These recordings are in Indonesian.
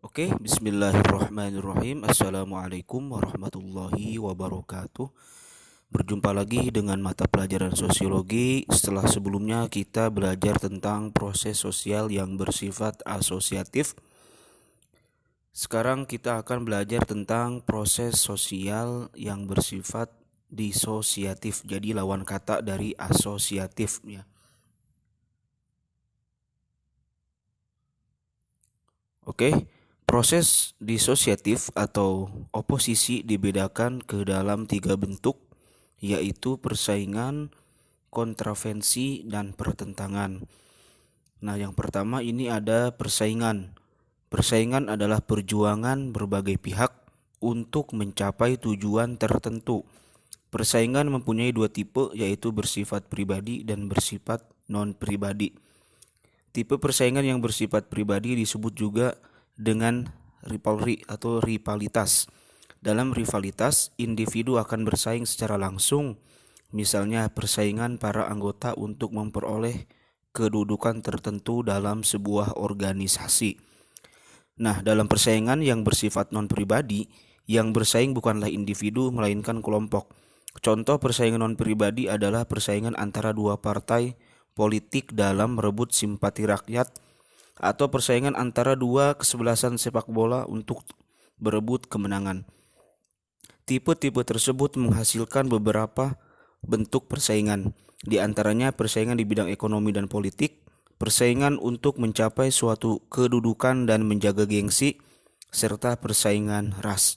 Oke, bismillahirrahmanirrahim. Assalamualaikum warahmatullahi wabarakatuh. Berjumpa lagi dengan mata pelajaran sosiologi. Setelah sebelumnya kita belajar tentang proses sosial yang bersifat asosiatif. Sekarang kita akan belajar tentang proses sosial yang bersifat disosiatif. Jadi lawan kata dari asosiatif ya. Oke, proses disosiatif atau oposisi dibedakan ke dalam tiga bentuk, yaitu persaingan, kontravensi, dan pertentangan. Nah, yang pertama ini ada persaingan. Persaingan adalah perjuangan berbagai pihak untuk mencapai tujuan tertentu. Persaingan mempunyai dua tipe, yaitu bersifat pribadi dan bersifat non-pribadi. Tipe persaingan yang bersifat pribadi disebut juga dengan rivalry atau rivalitas. Dalam rivalitas, individu akan bersaing secara langsung, misalnya persaingan para anggota untuk memperoleh kedudukan tertentu dalam sebuah organisasi. Nah, dalam persaingan yang bersifat non-pribadi, yang bersaing bukanlah individu melainkan kelompok. Contoh persaingan non-pribadi adalah persaingan antara dua partai politik dalam merebut simpati rakyat, atau persaingan antara dua kesebelasan sepak bola untuk berebut kemenangan. Tipe-tipe tersebut menghasilkan beberapa bentuk persaingan, di antaranya persaingan di bidang ekonomi dan politik, persaingan untuk mencapai suatu kedudukan dan menjaga gengsi, serta persaingan ras.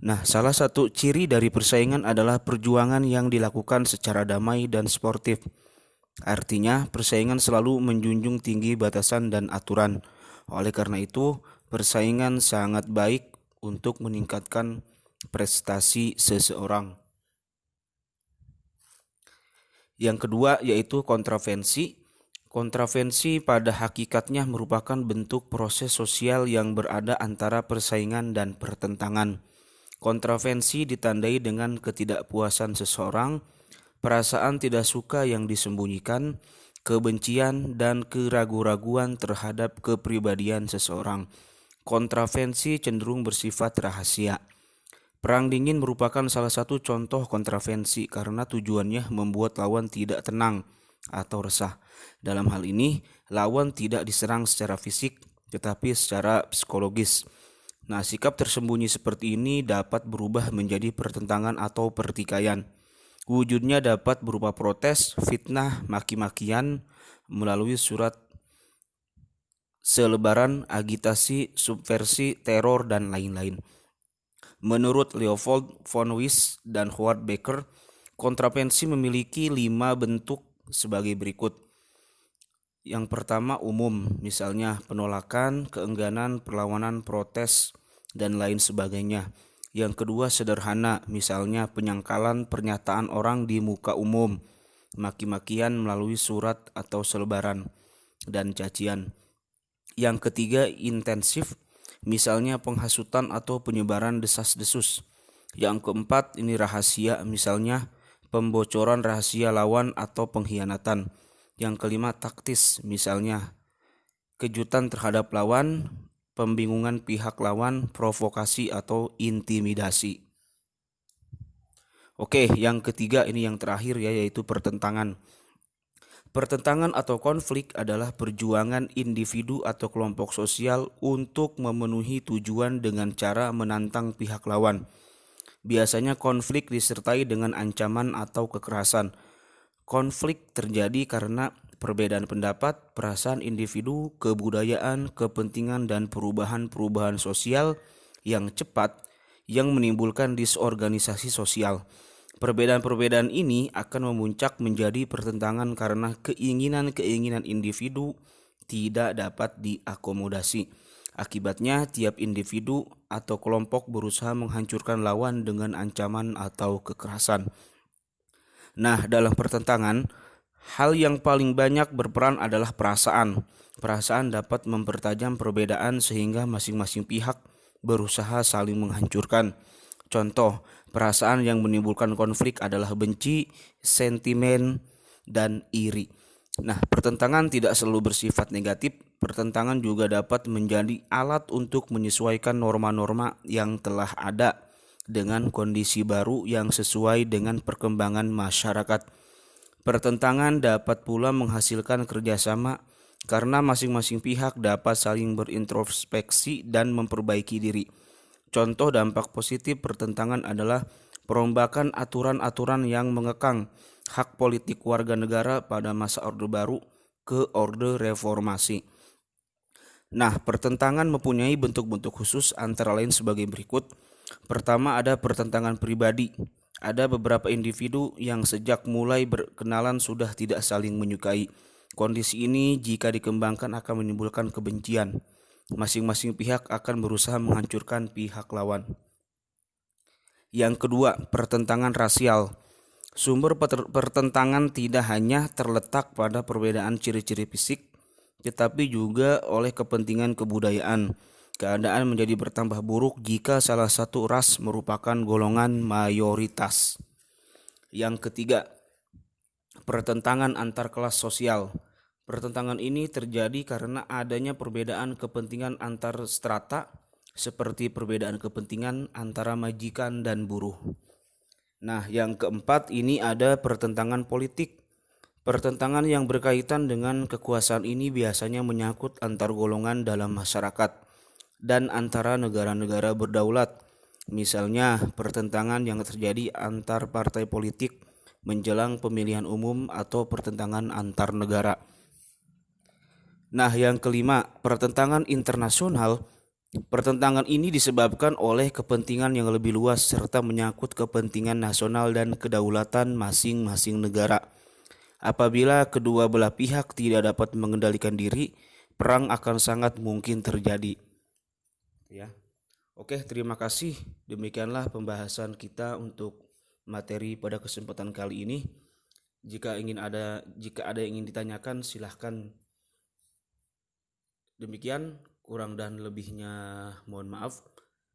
Nah, salah satu ciri dari persaingan adalah perjuangan yang dilakukan secara damai dan sportif. Artinya, persaingan selalu menjunjung tinggi batasan dan aturan. Oleh karena itu, persaingan sangat baik untuk meningkatkan prestasi seseorang. Yang kedua yaitu kontravensi. Kontravensi pada hakikatnya merupakan bentuk proses sosial yang berada antara persaingan dan pertentangan. Kontravensi ditandai dengan ketidakpuasan seseorang, perasaan tidak suka yang disembunyikan, kebencian, dan keraguan-raguan terhadap kepribadian seseorang. Kontravensi cenderung bersifat rahasia. Perang dingin merupakan salah satu contoh kontravensi karena tujuannya membuat lawan tidak tenang atau resah. Dalam hal ini, lawan tidak diserang secara fisik, tetapi secara psikologis. Nah, sikap tersembunyi seperti ini dapat berubah menjadi pertentangan atau pertikaian. Wujudnya dapat berupa protes, fitnah, maki-makian, melalui surat selebaran, agitasi, subversi, teror, dan lain-lain. Menurut Leopold von Weiss dan Howard Baker, kontravensi memiliki 5 bentuk sebagai berikut. Yang pertama umum, misalnya penolakan, keengganan, perlawanan, protes, dan lain sebagainya. Yang kedua sederhana, misalnya penyangkalan pernyataan orang di muka umum, maki-makian melalui surat atau selebaran, dan cacian. Yang ketiga intensif, misalnya penghasutan atau penyebaran desas-desus. Yang keempat ini rahasia, misalnya pembocoran rahasia lawan atau pengkhianatan. Yang kelima taktis, misalnya kejutan terhadap lawan, pembingungan pihak lawan, provokasi atau intimidasi. Oke, yang ketiga ini yang terakhir ya, yaitu pertentangan. Pertentangan atau konflik adalah perjuangan individu atau kelompok sosial untuk memenuhi tujuan dengan cara menantang pihak lawan. Biasanya konflik disertai dengan ancaman atau kekerasan. Konflik terjadi karena perbedaan pendapat, perasaan individu, kebudayaan, kepentingan, dan perubahan-perubahan sosial yang cepat yang menimbulkan disorganisasi sosial. Perbedaan-perbedaan ini akan memuncak menjadi pertentangan karena keinginan-keinginan individu tidak dapat diakomodasi. Akibatnya, tiap individu atau kelompok berusaha menghancurkan lawan dengan ancaman atau kekerasan. Nah, dalam pertentangan, hal yang paling banyak berperan adalah perasaan. Perasaan dapat mempertajam perbedaan sehingga masing-masing pihak berusaha saling menghancurkan. Contoh, perasaan yang menimbulkan konflik adalah benci, sentimen, dan iri. Nah, pertentangan tidak selalu bersifat negatif. pertentangan juga dapat menjadi alat untuk menyesuaikan norma-norma yang telah ada dengan kondisi baru yang sesuai dengan perkembangan masyarakat. Pertentangan dapat pula menghasilkan kerjasama karena masing-masing pihak dapat saling berintrospeksi dan memperbaiki diri. Contoh dampak positif pertentangan adalah perombakan aturan-aturan yang mengekang hak politik warga negara pada masa Orde Baru ke Orde Reformasi. Nah, pertentangan mempunyai bentuk-bentuk khusus antara lain sebagai berikut. Pertama, ada pertentangan pribadi. Ada beberapa individu yang sejak mulai berkenalan sudah tidak saling menyukai. Kondisi ini jika dikembangkan akan menimbulkan kebencian. Masing-masing pihak akan berusaha menghancurkan pihak lawan. Yang kedua, pertentangan rasial. Sumber pertentangan tidak hanya terletak pada perbedaan ciri-ciri fisik, tetapi juga oleh kepentingan kebudayaan. Keadaan menjadi bertambah buruk jika salah satu ras merupakan golongan mayoritas. Yang ketiga, pertentangan antar kelas sosial. Pertentangan ini terjadi karena adanya perbedaan kepentingan antar strata, seperti perbedaan kepentingan antara majikan dan buruh. Nah, yang keempat ini ada pertentangan politik. Pertentangan yang berkaitan dengan kekuasaan ini biasanya menyangkut antar golongan dalam masyarakat dan antara negara-negara berdaulat. Misalnya, pertentangan yang terjadi antar partai politik menjelang pemilihan umum atau pertentangan antar negara. Nah, yang kelima, pertentangan internasional. Pertentangan ini disebabkan oleh kepentingan yang lebih luas serta menyangkut kepentingan nasional dan kedaulatan masing-masing negara. Apabila kedua belah pihak tidak dapat mengendalikan diri, perang akan sangat mungkin terjadi. Ya. Oke, terima kasih. Demikianlah pembahasan kita untuk materi pada kesempatan kali ini. Jika ada yang ingin ditanyakan, silahkan. Demikian, kurang dan lebihnya mohon maaf.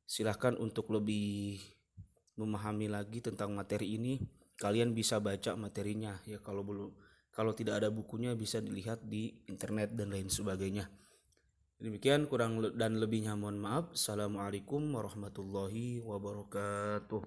Silahkan untuk lebih memahami lagi tentang materi ini, kalian bisa baca materinya ya, kalau tidak ada bukunya bisa dilihat di internet dan lain sebagainya. Demikian, kurang dan lebihnya mohon maaf. Assalamualaikum warahmatullahi wabarakatuh.